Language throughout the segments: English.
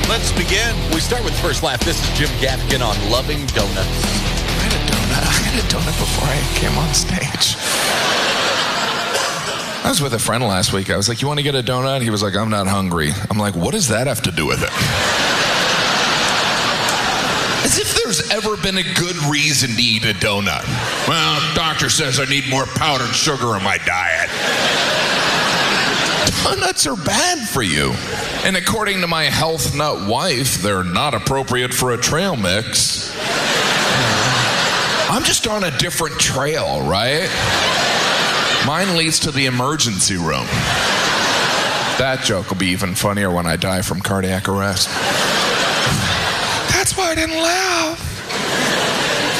Let's begin. We start with first laugh. This is Jim Gaffigan on Loving Donuts. I had a donut before I came on stage. I was with a friend last week. I was like, you want to get a donut? He was like, I'm not hungry. I'm like, what does that have to do with it? As if there's ever been a good reason to eat a donut. Well, doctor says I need more powdered sugar in my diet. Donuts are bad for you. And according to my health nut wife, they're not appropriate for a trail mix. I'm just on a different trail, right? Mine leads to the emergency room. That joke will be even funnier when I die from cardiac arrest. That's why I didn't laugh.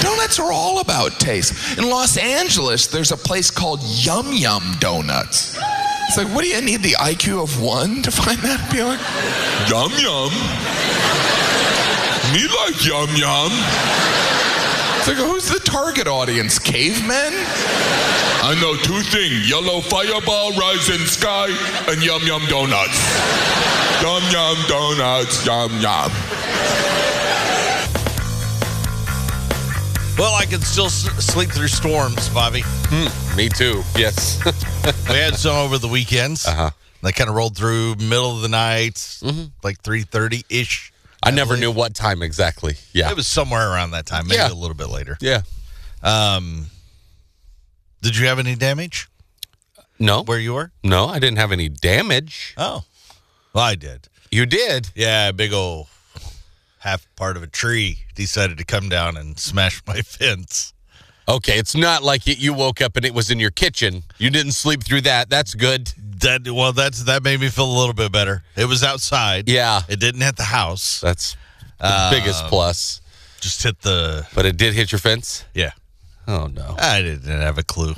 Donuts are all about taste. In Los Angeles, there's a place called Yum Yum Donuts. It's like, what do you need, the IQ of 1 to find that appealing? Yum Yum. Me like Yum Yum. It's like, who's the target audience? Cavemen? I know 2 things. Yellow fireball, rising sky, and Yum Yum Donuts. Yum Yum Donuts, Yum Yum. Well, I can still sleep through storms, Bobby. Me too, yes. We had some over the weekends. Uh-huh. They kind of rolled through middle of the night, like 3:30-ish. I never knew what time exactly. Yeah. It was somewhere around that time, maybe a little bit later. Yeah. Did you have any damage? No. Where you were? No, I didn't have any damage. Oh. Well, I did. You did? Yeah, a big old half part of a tree decided to come down and smash my fence. Okay, it's not like you woke up and it was in your kitchen. You didn't sleep through that. That's good. That made me feel a little bit better. It was outside. Yeah. It didn't hit the house. That's the biggest plus. Just hit the... But it did hit your fence? Yeah. Oh, no. I didn't have a clue.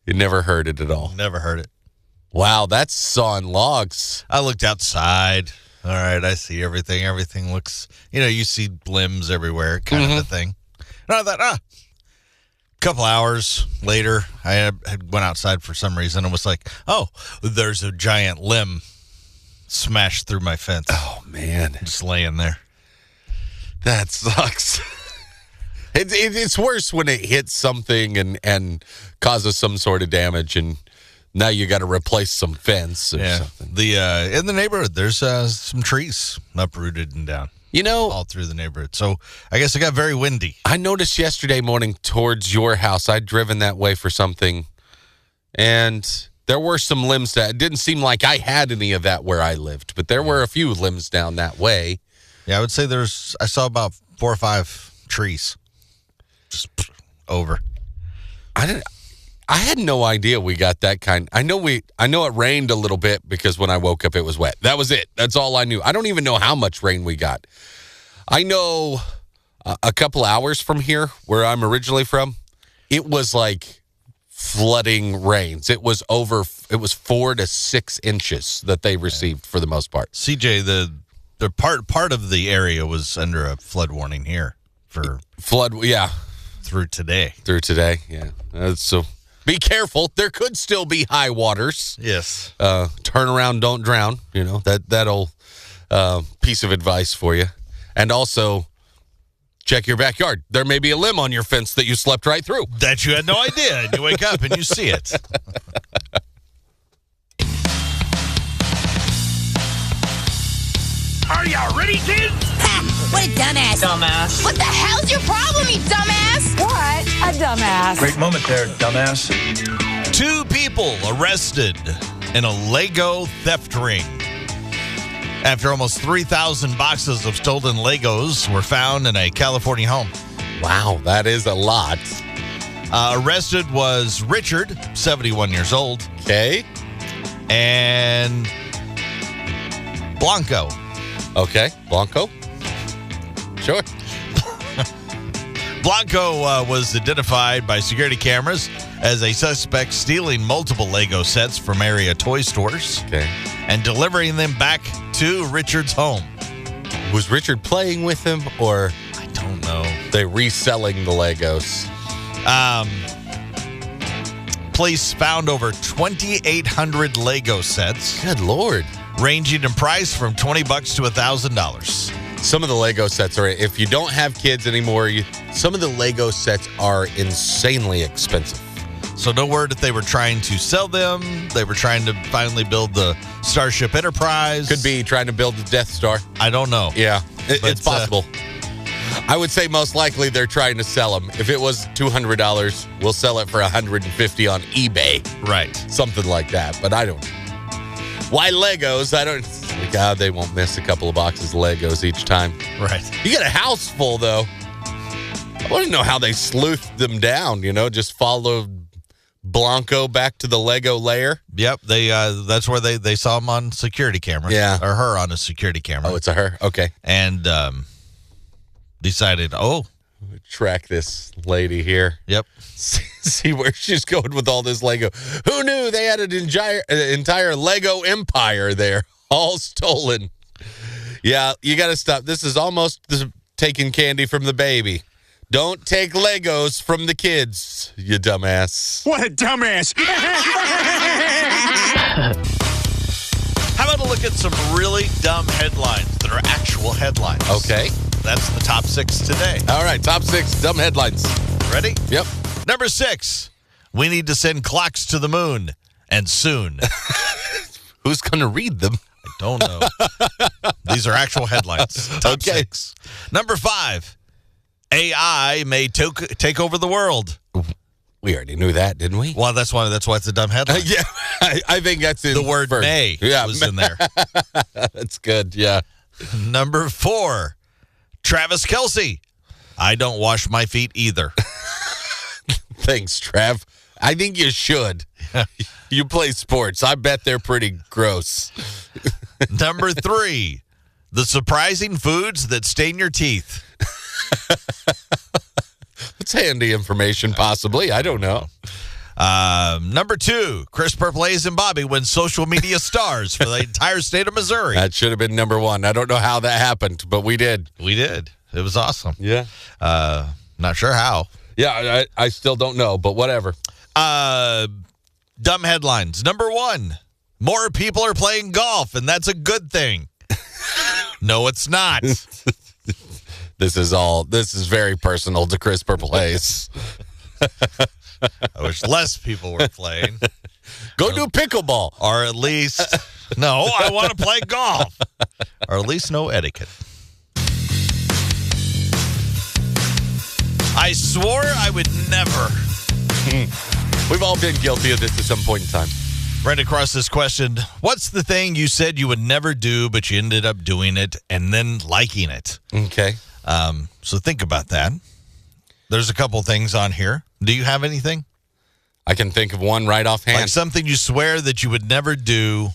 You never heard it at all? Never heard it. Wow, that's sawing logs. I looked outside. All right, I see everything. Everything looks... you see limbs everywhere kind of a thing. And I thought, a couple hours later, I had went outside for some reason and was like, oh, there's a giant limb smashed through my fence. Oh, man. Just laying there. That sucks. It's worse when it hits something and causes some sort of damage, and now you got to replace some fence or something. In the neighborhood, there's some trees uprooted and down. All through the neighborhood. So I guess it got very windy. I noticed yesterday morning towards your house, I'd driven that way for something, and there were some limbs that it didn't seem like I had any of that where I lived, but there were a few limbs down that way. Yeah, I would say I saw about 4 or 5 trees just over. I had no idea we got that kind. I know it rained a little bit because when I woke up it was wet. That was it. That's all I knew. I don't even know how much rain we got. I know a couple hours from here where I'm originally from, it was like flooding rains. It was 4 to 6 inches that they received for the most part. CJ, the part of the area was under a flood warning here for flood, through today. Yeah. So be careful. There could still be high waters. Yes. Turn around, don't drown. That'll piece of advice for you. And also, check your backyard. There may be a limb on your fence that you slept right through. That you had no idea. And you wake up and you see it. Are y'all ready, kids? Ha! What a dumbass. Dumbass. What the hell's your problem, you dumbass? What a dumbass. Great moment there, dumbass. 2 people arrested in a Lego theft ring. After almost 3,000 boxes of stolen Legos were found in a California home. Wow, that is a lot. Arrested was Richard, 71 years old. Okay. And Blanco. Okay, Blanco. Sure. Blanco was identified by security cameras as a suspect stealing multiple Lego sets from area toy stores and delivering them back to Richard's home. Was Richard playing with them, or I don't know. They reselling the Legos? Police found over 2,800 Lego sets. Good Lord. ranging in price from $20 to $1,000. Some of the Lego sets are, if you don't have kids anymore, some of the Lego sets are insanely expensive. So no word if they were trying to sell them. They were trying to finally build the Starship Enterprise. Could be trying to build the Death Star. I don't know. Yeah, But, it's possible. I would say most likely they're trying to sell them. If it was $200, we'll sell it for $150 on eBay. Right. Something like that. But I don't. Why Legos? I don't. God, they won't miss a couple of boxes of Legos each time. Right. You get a house full, though. I want to know how they sleuthed them down, just followed Blanco back to the Lego lair. Yep. That's where they saw him on security camera. Yeah. Or her on a security camera. Oh, it's a her? Okay. And decided, Track this lady here. Yep. See where she's going with all this Lego. Who knew they had an entire Lego empire there, all stolen? Yeah, you got to stop. This is almost taking candy from the baby. Don't take Legos from the kids, you dumbass. What a dumbass! How about a look at some really dumb headlines that are actual headlines? Okay. That's the top 6 today. All right, top 6 dumb headlines. Ready? Yep. Number 6, we need to send clocks to the moon, and soon. Who's going to read them? I don't know. These are actual headlines. Top 6. Number 5, AI may take over the world. We already knew that, didn't we? Well, that's why it's a dumb headline. Yeah, I think that's in The word first. may was in there. That's good, yeah. Number 4, Travis Kelce. I don't wash my feet either. Thanks, Trav. I think you should. You play sports. I bet they're pretty gross. Number 3, the surprising foods that stain your teeth. It's handy information, possibly. I don't know. Number 2, Chris Purplaze and Bobby win social media stars for the entire state of Missouri. That should have been number 1. I don't know how that happened, but we did. We did. It was awesome. Yeah. Not sure how. Yeah, I still don't know, but whatever. Dumb headlines. Number 1, more people are playing golf, and that's a good thing. No, it's not. This is very personal to Chris Purplaze. I wish less people were playing. Go do pickleball. Or at least, no, I want to play golf. Or at least no etiquette. I swore I would never. We've all been guilty of this at some point in time. Right across this question, what's the thing you said you would never do, but you ended up doing it and then liking it? Okay. So think about that. There's a couple things on here. Do you have anything? I can think of one right offhand. Like something you swear that you would never do,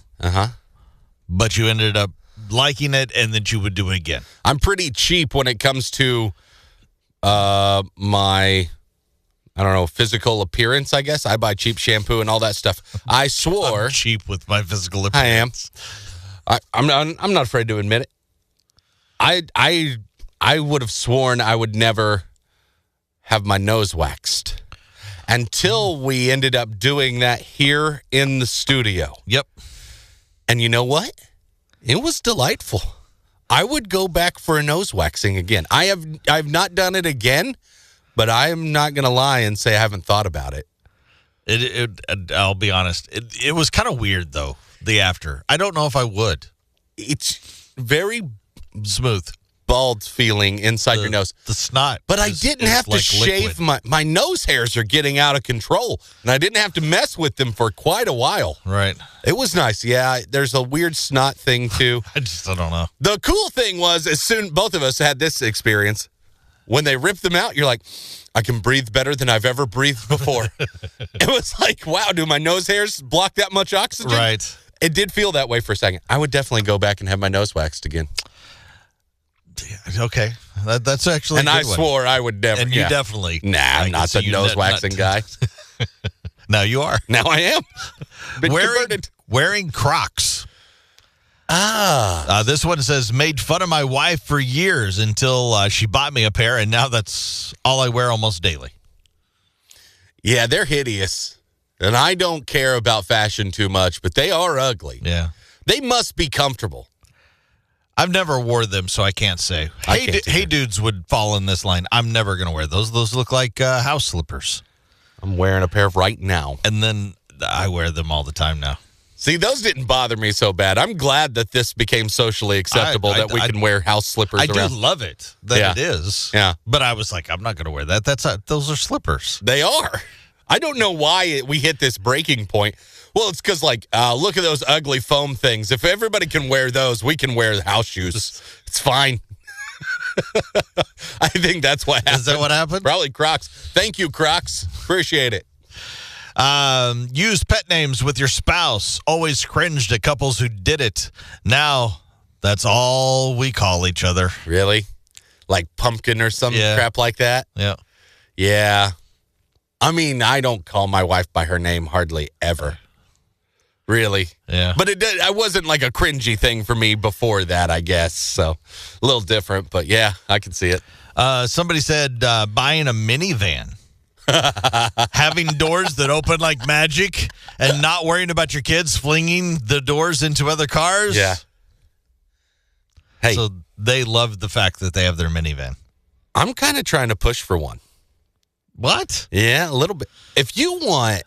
but you ended up liking it and that you would do it again. I'm pretty cheap when it comes to my, I don't know, physical appearance, I guess. I buy cheap shampoo and all that stuff. I swore. I'm cheap with my physical appearance. I am. I'm not afraid to admit it. I would have sworn I would never have my nose waxed until we ended up doing that here in the studio. Yep. And you know what? It was delightful. I would go back for a nose waxing again. I've not done it again, but I am not going to lie and say I haven't thought about it. I'll be honest. It was kind of weird though. The after. I don't know if I would. It's very Smooth. bald feeling inside your nose. The snot. But I didn't have to like shave liquid. my nose hairs are getting out of control, and I didn't have to mess with them for quite a while. Right. It was nice. Yeah, there's a weird snot thing too. I don't know. The cool thing was, as soon both of us had this experience, when they ripped them out, you're like, I can breathe better than I've ever breathed before. It was like, wow, do my nose hairs block that much oxygen? Right. It did feel that way for a second. I would definitely go back and have my nose waxed again. Okay. That's actually And a I good one. swore I would never. And you definitely. Nah, I'm not the nose waxing guy. Now you are. Now I am. Been converted. Wearing Crocs. Ah. This one says, made fun of my wife for years until she bought me a pair, and now that's all I wear almost daily. Yeah, they're hideous. And I don't care about fashion too much, but they are ugly. Yeah. They must be comfortable. I've never wore them, so I can't say. I can't either. Hey dudes would fall in this line. I'm never going to wear those. Those look like house slippers. I'm wearing a pair right now. And then I wear them all the time now. See, those didn't bother me so bad. I'm glad that this became socially acceptable, that we can wear house slippers I around. do love it that it is. Yeah. But I was like, I'm not going to wear that. Those are slippers. They are. I don't know why we hit this breaking point. Well, it's because, look at those ugly foam things. If everybody can wear those, we can wear house shoes. It's fine. I think that's what happened. Is that what happened? Probably Crocs. Thank you, Crocs. Appreciate it. Use pet names with your spouse. Always cringed at couples who did it. Now, that's all we call each other. Really? Like pumpkin or some crap like that? Yeah. Yeah. I mean, I don't call my wife by her name hardly ever. Really? Yeah. But it wasn't like a cringy thing for me before that, I guess. So a little different, but yeah, I can see it. Somebody said buying a minivan. Having doors that open like magic and not worrying about your kids flinging the doors into other cars. Yeah. Hey. So they love the fact that they have their minivan. I'm kind of trying to push for one. What? Yeah, a little bit. If you want,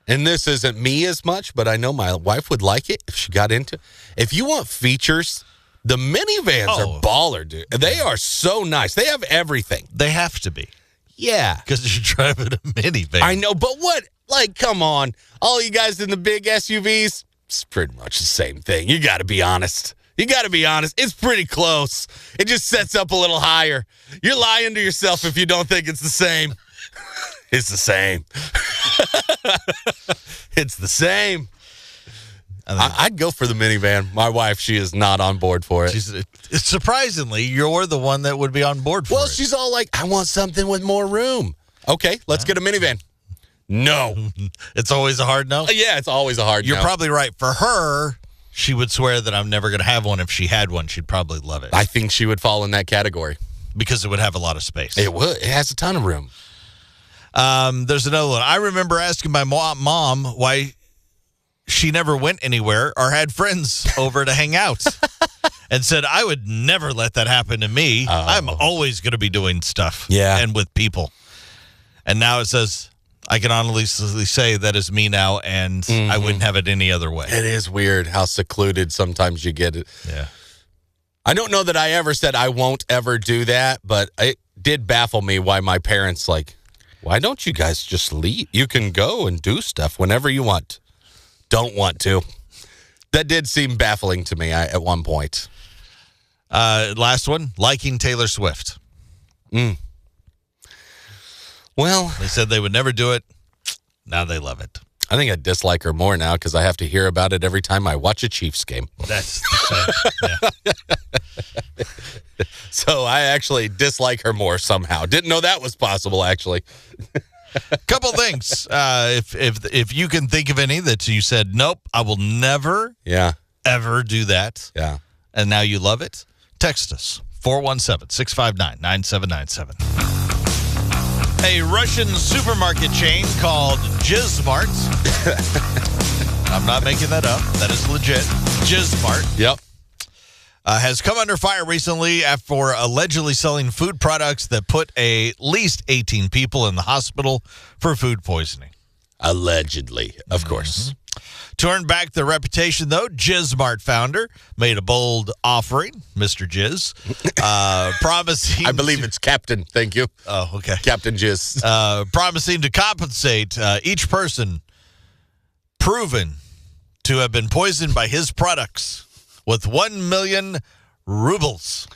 and this isn't me as much, but I know my wife would like it if she got into it. If you want features, the minivans are baller, dude. They are so nice. They have everything. They have to be. Yeah. Because you're driving a minivan. I know, but what? Like, come on. All you guys in the big SUVs, it's pretty much the same thing. You got to be honest. It's pretty close. It just sets up a little higher. You're lying to yourself if you don't think it's the same. It's the same. It's the same. I'd go for the minivan. My wife, she is not on board for it. Surprisingly, you're the one that would be on board for it. Well, she's all like, I want something with more room. Okay, let's get a minivan. No. It's always a hard no? Yeah, it's always a hard no. You're probably right. For her, she would swear that I'm never going to have one. If she had one, she'd probably love it. I think she would fall in that category. Because it would have a lot of space. It would. It has a ton of room. There's another one. I remember asking my mom why she never went anywhere or had friends over to hang out and said, I would never let that happen to me. I'm always going to be doing stuff and with people. And now it says, I can honestly say that is me now, and I wouldn't have it any other way. It is weird how secluded sometimes you get it. Yeah. I don't know that I ever said I won't ever do that, but it did baffle me why my parents why don't you guys just leave? You can go and do stuff whenever you want. Don't want to. That did seem baffling to me at one point. Last one, liking Taylor Swift. Well, they said they would never do it. Now they love it. I think I dislike her more now because I have to hear about it every time I watch a Chiefs game. That's the same. Yeah. So I actually dislike her more somehow. Didn't know that was possible, actually. Couple things. If you can think of any that you said, nope, I will never, ever do that. Yeah. And now you love it. Text us, 417-659-9797. A Russian supermarket chain called Jizzmart. I'm not making that up. That is legit. Jizzmart. Yep. Has come under fire recently for allegedly selling food products that put at least 18 people in the hospital for food poisoning. Allegedly, of course. To earn back their reputation, though, Jizzmart founder made a bold offering, Mr. Jizz, promising... I believe it's Captain. Thank you. Oh, okay. Captain Jizz. Promising to compensate each person proven to have been poisoned by his products with 1 million rubles,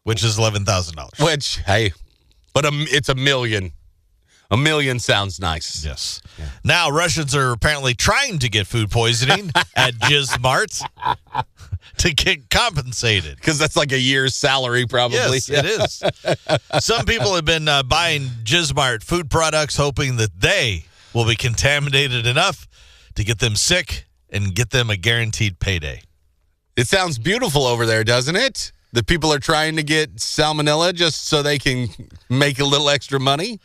which is $11,000. Which, hey, but it's $1 million. $1 million sounds nice. Yes. Yeah. Now, Russians are apparently trying to get food poisoning at Jizzmart to get compensated. Because that's like a year's salary, probably. Yes, it is. Some people have been buying Jizzmart food products hoping that they will be contaminated enough to get them sick and get them a guaranteed payday. It sounds beautiful over there, doesn't it? The people are trying to get salmonella just so they can make a little extra money.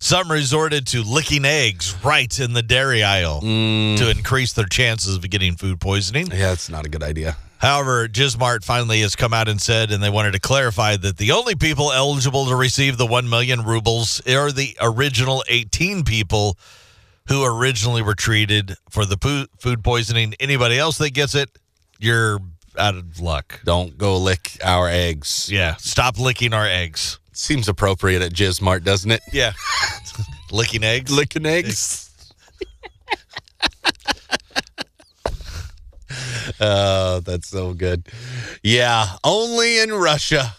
Some resorted to licking eggs right in the dairy aisle to increase their chances of getting food poisoning. Yeah, that's not a good idea. However, Jizzmart finally has come out and said, and they wanted to clarify that the only people eligible to receive the 1 million rubles are the original 18 people who originally were treated for the food poisoning. Anybody else that gets it, you're out of luck. Don't go lick our eggs. Yeah, stop licking our eggs. Seems appropriate at Jizzmart, doesn't it? Yeah. Licking eggs? Licking eggs. Oh, that's so good. Yeah, only in Russia.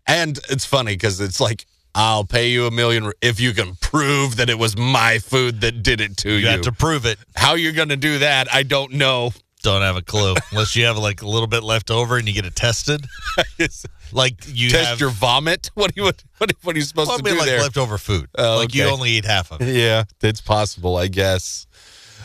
And it's funny because it's like, I'll pay you $1 million if you can prove that it was my food that did it to you. You have to prove it. How you're going to do that, I don't know. Don't have a clue. Unless you have like a little bit left over and you get it tested. Like you Test your vomit? What are you supposed to do like there? Leftover food. Oh, like you okay. only eat half of it. Yeah, it's possible, I guess.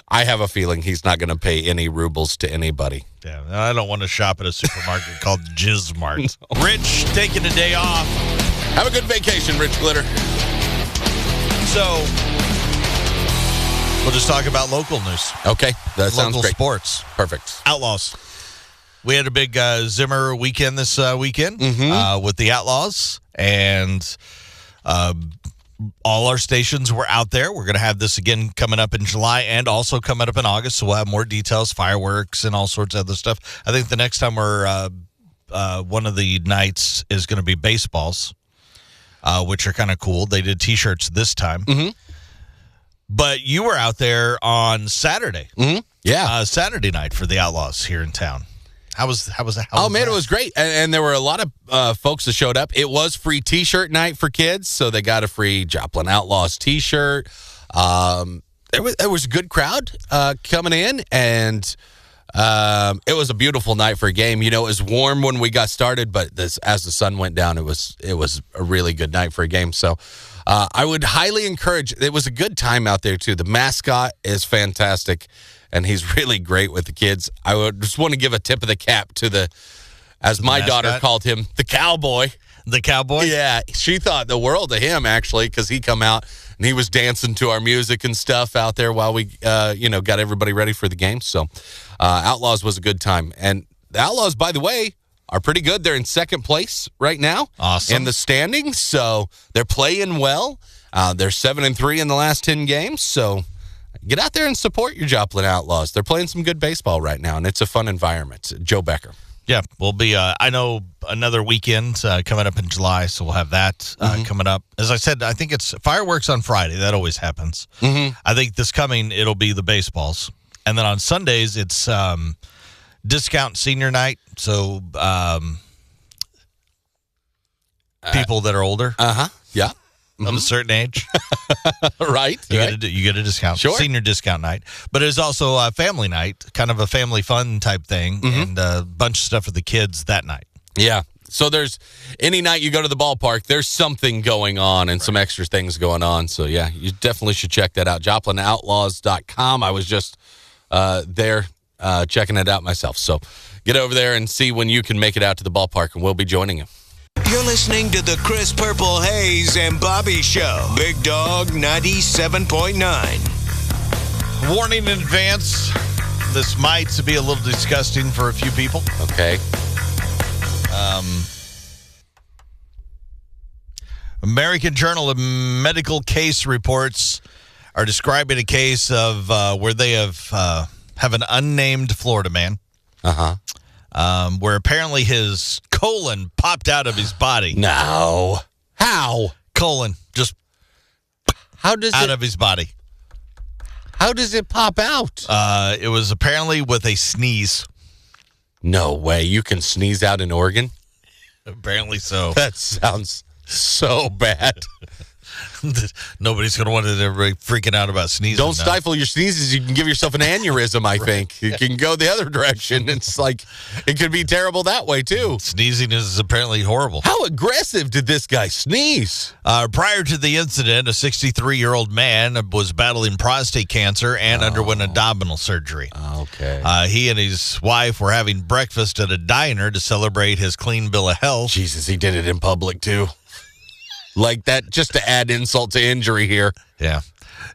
I have a feeling he's not going to pay any rubles to anybody. Yeah, I don't want to shop at a supermarket called Jizzmart. No. Rich taking a day off. Have a good vacation, Rich Glitter. So, we'll just talk about local news. Okay, that sounds Local great. sports. Perfect. Outlaws. We had a big Zimmer weekend this weekend with the Outlaws, and all our stations were out there. We're going to have this again coming up in July and also coming up in August, so we'll have more details, fireworks, and all sorts of other stuff. I think the next time we're one of the nights is going to be baseballs, which are kind of cool. They did T-shirts this time. Mm-hmm. But you were out there on Saturday. Mm-hmm. Yeah. Saturday night for the Outlaws here in town. How was that? It was great. And there were a lot of folks that showed up. It was free T-shirt night for kids, so they got a free Joplin Outlaws T-shirt. It was a good crowd coming in, and it was a beautiful night for a game. You know, it was warm when we got started, but as the sun went down, it was a really good night for a game. So I would highly encourage. It was a good time out there too. The mascot is fantastic, and he's really great with the kids. I would just want to give a tip of the cap to as my daughter called him, the cowboy. The cowboy? Yeah, she thought the world of him, actually, because he come out and he was dancing to our music and stuff out there while we, got everybody ready for the game. So Outlaws was a good time. And the Outlaws, by the way, are pretty good. They're in second place right now. Awesome. In the standings, so they're playing well. They're 7-3 in the last 10 games, so get out there and support your Joplin Outlaws. They're playing some good baseball right now, and it's a fun environment. Joe Becker. Yeah, we'll be, I know, another weekend coming up in July, so we'll have that coming up. As I said, I think it's fireworks on Friday. That always happens. Mm-hmm. I think this coming, it'll be the baseballs. And then on Sundays, it's discount senior night, so people that are older. Yeah. Of a certain age. Right. You get a discount. Sure. Senior discount night. But it's also a family night, kind of a family fun type thing, and a bunch of stuff for the kids that night. Yeah. So there's any night you go to the ballpark, there's something going on and some extra things going on. So, yeah, you definitely should check that out. JoplinOutlaws.com. I was just there checking it out myself. So get over there and see when you can make it out to the ballpark, and we'll be joining you. You're listening to the Chris Purple Hayes and Bobby Show. Big Dog 97.9. Warning in advance, this might be a little disgusting for a few people. Okay. American Journal of Medical Case Reports are describing a case of where they have an unnamed Florida man. Where apparently his colon popped out of his body. No. How? Colon just out of his body. How does it pop out? It was apparently with a sneeze. No way. You can sneeze out an organ? Apparently so. That sounds so bad. Nobody's going to want everybody freaking out about sneezing. Don't stifle your sneezes. You can give yourself an aneurysm, I think. You can go the other direction. It's like, it could be terrible that way, too. Sneezing is apparently horrible. How aggressive did this guy sneeze? Prior to the incident, a 63-year-old man was battling prostate cancer and underwent abdominal surgery. Okay. He and his wife were having breakfast at a diner to celebrate his clean bill of health. Jesus, he did it in public, too. Like that, just to add insult to injury here. Yeah.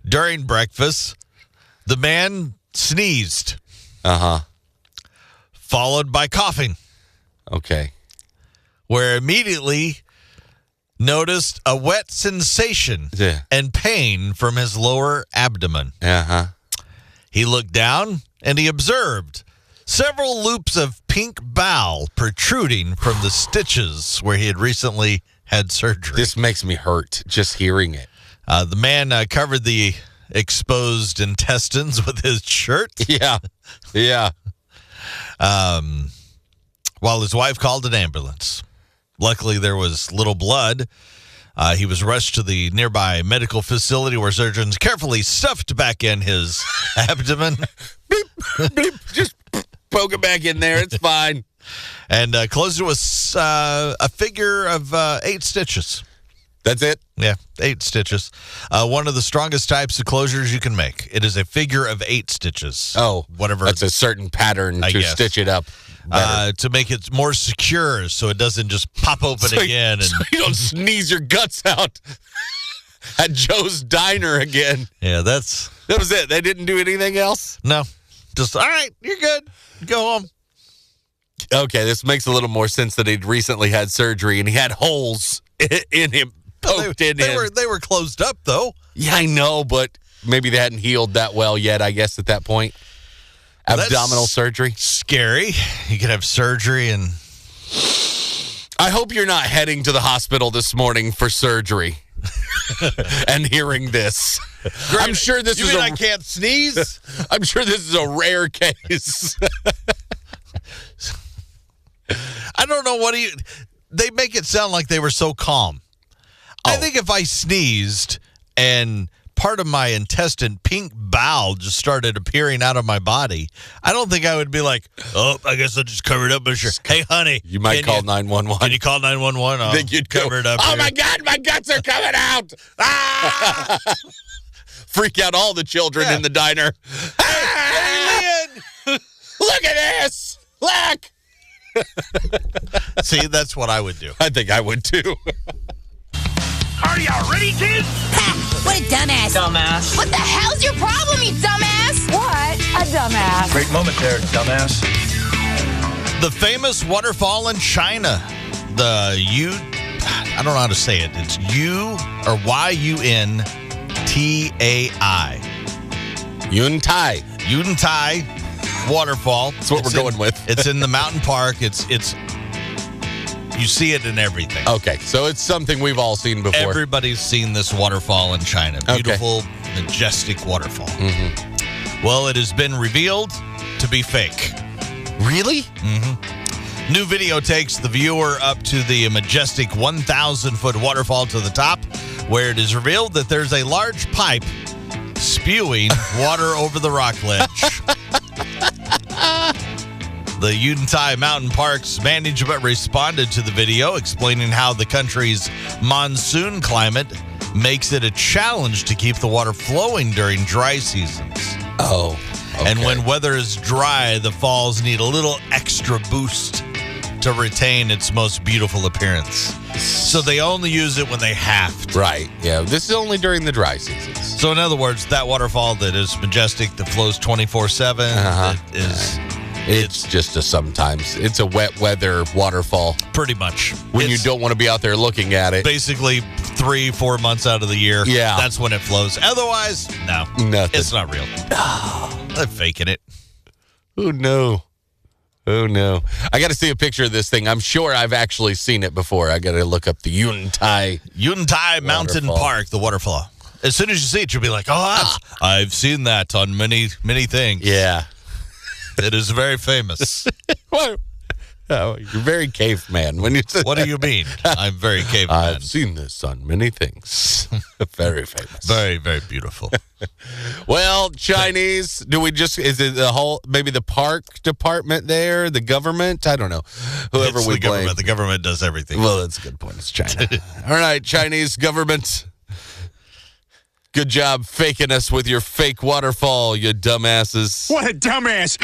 During breakfast, the man sneezed, followed by coughing, Okay. where immediately noticed a wet sensation Yeah. and pain from his lower abdomen. He looked down and he observed several loops of pink bowel protruding from the stitches where he had recently had surgery. This makes me hurt just hearing it. The man covered the exposed intestines with his shirt. Yeah. Yeah. While his wife called an ambulance. Luckily, there was little blood. He was rushed to the nearby medical facility where surgeons carefully stuffed back in his abdomen. Bleep, bleep, just poke it back in there. It's fine. And closed it with a figure of 8 stitches. That's it? Yeah, 8 stitches. One of the strongest types of closures you can make. It is a figure of 8 stitches. Oh, whatever. That's a certain pattern to stitch it up. To make it more secure so it doesn't just pop open again. So you don't sneeze your guts out at Joe's Diner again. Yeah, that was it. They didn't do anything else? No. Just, all right, you're good. Go home. Okay, this makes a little more sense that he'd recently had surgery and he had holes in him. They were closed up, though. Yeah, I know, but maybe they hadn't healed that well yet, I guess, at that point. Abdominal surgery. Scary. You could have surgery and... I hope you're not heading to the hospital this morning for surgery and hearing this. I'm sure this is I can't sneeze? I'm sure this is a rare case. I don't know what they make it sound like they were so calm. I think if I sneezed and part of my intestine, pink bowel, just started appearing out of my body, I don't think I would be like, oh, I guess I'll just cover it up. Hey, honey. You might call 911. Can you call 911? I think you'd cover it up. Oh, my God, my guts are coming out. Ah! Freak out all the children in the diner. Hey, Lynn! Look at this. Look. See, that's what I would do. I think I would, too. Are y'all ready, kids? Ha! What a dumbass. Dumbass. What the hell's your problem, you dumbass? What a dumbass. Great moment there, dumbass. The famous waterfall in China. I don't know how to say it. It's Yuntai. Yuntai. Yuntai waterfall. That's what we're going with. It's in the mountain park. You see it in everything. Okay, so it's something we've all seen before. Everybody's seen this waterfall in China. Beautiful, majestic waterfall. Mm-hmm. Well, it has been revealed to be fake. Really? Mm-hmm. New video takes the viewer up to the majestic 1,000-foot waterfall to the top, where it is revealed that there's a large pipe spewing water over the rock ledge. The Yuntai Mountain Park's management responded to the video, explaining how the country's monsoon climate makes it a challenge to keep the water flowing during dry seasons. Oh, okay. And when weather is dry, the falls need a little extra boost to retain its most beautiful appearance. So they only use it when they have to. Right, yeah. This is only during the dry seasons. So in other words, that waterfall that is majestic, that flows 24/7, that is... It's just it's a wet weather waterfall. Pretty much. When you don't want to be out there looking at it. Basically 3-4 months out of the year. Yeah. That's when it flows. Otherwise, no. Nothing. It's not real. They're faking it. Oh, no. Oh, no. I got to see a picture of this thing. I'm sure I've actually seen it before. I got to look up the Yuntai Mountain Park, the waterfall. As soon as you see it, you'll be like, I've seen that on many, many things. Yeah. It is very famous. Oh, you're very caveman. When you say What do you mean? I'm very caveman. I've seen this on many things. Very famous. Very, very beautiful. Well, Chinese, is it maybe the park department there, the government? I don't know. Whoever It's we the blame. government. The government does everything. Well, that's a good point. It's China. All right, Chinese government. Good job faking us with your fake waterfall, you dumbasses. What a dumbass.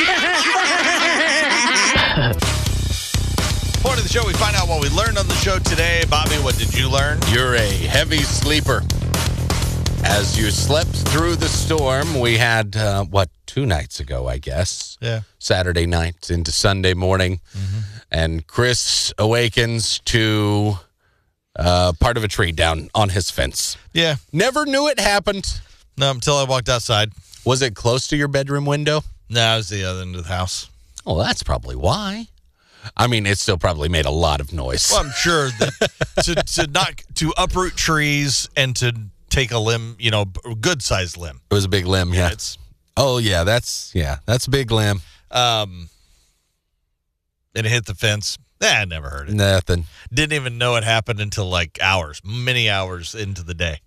Point of the show, we find out what we learned on the show today. Bobby, what did you learn? You're a heavy sleeper. As you slept through the storm, we had, 2 nights ago, I guess. Yeah. Saturday night into Sunday morning. Mm-hmm. And Chris awakens to part of a tree down on his fence. Yeah. Never knew it happened. No, until I walked outside. Was it close to your bedroom window? No, it was the other end of the house. Oh, that's probably why. I mean, it still probably made a lot of noise. Well, I'm sure that to uproot trees and to take a limb, a good sized limb. It was a big limb, yeah. That's a big limb. And it hit the fence. I never heard it. Nothing. Didn't even know it happened until many hours into the day.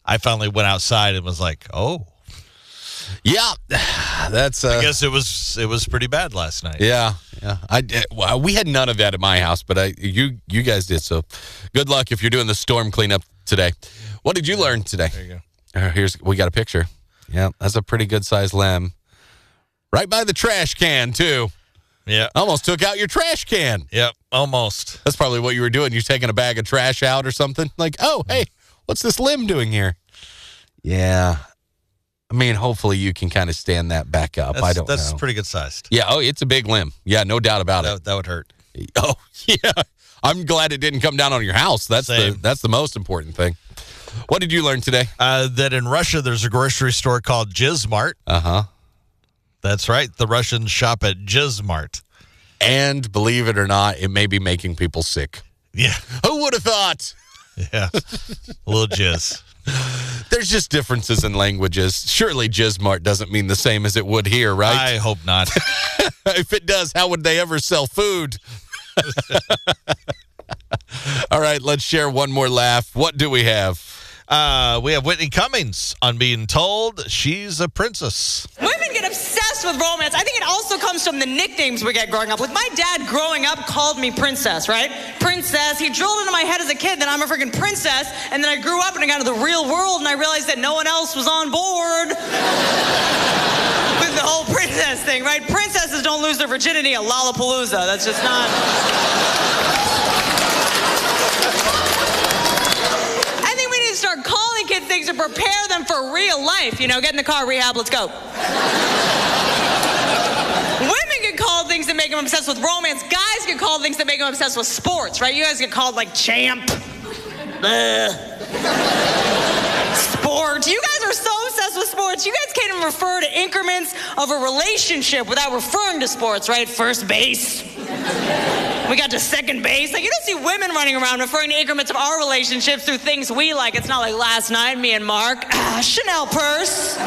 I finally went outside and was like, oh. Yeah, that's. I guess it was pretty bad last night. Yeah. We had none of that at my house, but you guys did. So, good luck if you're doing the storm cleanup today. What did you learn today? There you go. We got a picture. Yeah, that's a pretty good sized limb. Right by the trash can too. Yeah, almost took out your trash can. Yep, almost. That's probably what you were doing. You're taking a bag of trash out or something. Like, oh, hey, what's this limb doing here? Yeah. I mean, hopefully you can kind of stand that back up. I don't know. That's pretty good sized. Yeah. Oh, it's a big limb. Yeah, no doubt about it. That would hurt. Oh, yeah. I'm glad it didn't come down on your house. That's Same. the most important thing. What did you learn today? That in Russia there's a grocery store called Jizzmart. Uh-huh. That's right. The Russians shop at Jizzmart. And believe it or not, it may be making people sick. Yeah. Who would have thought? Yeah. A little jizz. There's just differences in languages. Surely Jizzmart doesn't mean the same as it would here, right? I hope not. If it does, how would they ever sell food? All right, let's share one more laugh. What do we have? We have Whitney Cummings on being told she's a princess. Women get obsessed with romance. I think it also comes from the nicknames we get growing up. With my dad growing up called me princess, right? Princess. He drilled into my head as a kid that I'm a freaking princess. And then I grew up and I got into the real world and I realized that no one else was on board with the whole princess thing, right? Princesses don't lose their virginity at Lollapalooza. That's just not... Start calling kids things to prepare them for real life. Get in the car, rehab, let's go. Women get called things that make them obsessed with romance. Guys get called things that make them obsessed with sports, right? You guys get called like champ. Sport. You guys are so obsessed with sports. You guys can't even refer to increments of a relationship without referring to sports, right? First base. We got to second base. You don't see women running around referring to increments of our relationships through things we like. It's not like last night, me and Mark. Chanel purse.